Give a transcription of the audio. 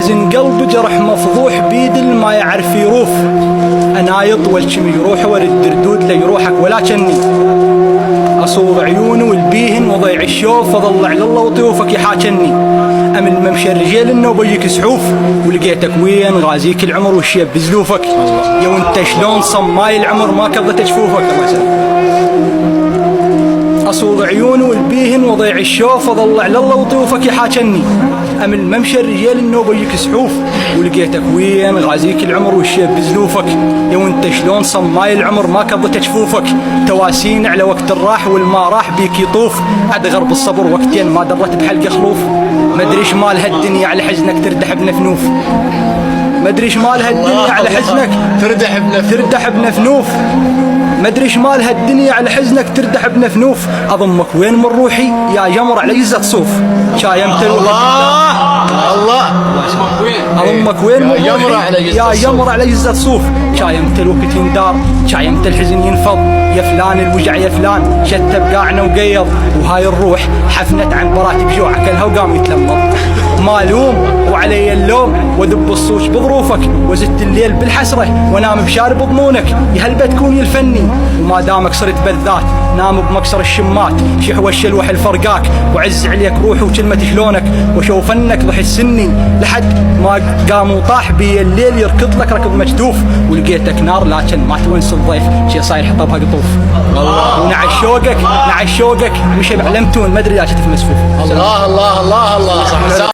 زين قلب جرح مفضوح بيد ما يعرف يروف. انا يطول كم يروح ورد دردود ليروحك ولا كني اصور عيونه والبيهن وضيع الشوف واضل على الله وطيوفك يحاكني. امل ممشى الرجال انه بيك سحوف ولقيتك وين غازيك العمر والشيب بزلوفك. يا وانت شلون صماي العمر ما كضت جفوفك. الله يسلمك. اصور عيونه والبيهن وضيع الشوف واضل على الله وطيوفك يحاكني. امل ممشى الرجال انه بيك سحوف ولقيتك وين غازيك العمر والشيب بزلوفك. يا وانت شلون صماي العمر ما كضت جفوفك. تواسين على وقت الراح والما راح بيك يطوف. عد غرب الصبر وقتين ما درت بحلقه خلوف. مدريش مال هالدنيا على حزنك تردح بنفنوف. مدريش مال هالدنيا على حزنك تردح بنفنوف. مدريش مال هالدنيا على حزنك تردح بنفنوف. اضمك وين من روحي يا جمر على يزة صوف. شايمت الله اضمك وين من روحي يا جمر على يزة صوف. شايمت الوقت يندار شايمت الحزن ينفض. يا فلان الوجع يا فلان شتى بقاعنا وقيض. وهاي الروح حفنت عن براتب جوعك الها وقام يتلمض. ما لوم وعلي اللوم وذب الصوش بظروفك. وزدت الليل بالحسرة وانام بشارب ضمونك. يا هل بتكون الفني وما دامك صرت بذات نام بمكسر الشمات. شحوى الشلوح الفرقاك وعز عليك روحي وكلمة شلونك. وشوف انك ضحي السني لحد ما قام وطاح بي الليل يركض لك ركض مجدوف. ولقيتك نار لكن ما تونس الضيف شي صاير حطبها قطوف. ونعش شوقك مشي بعلمتون ما ادري لا شفت مسفوف. الله الله الله الله.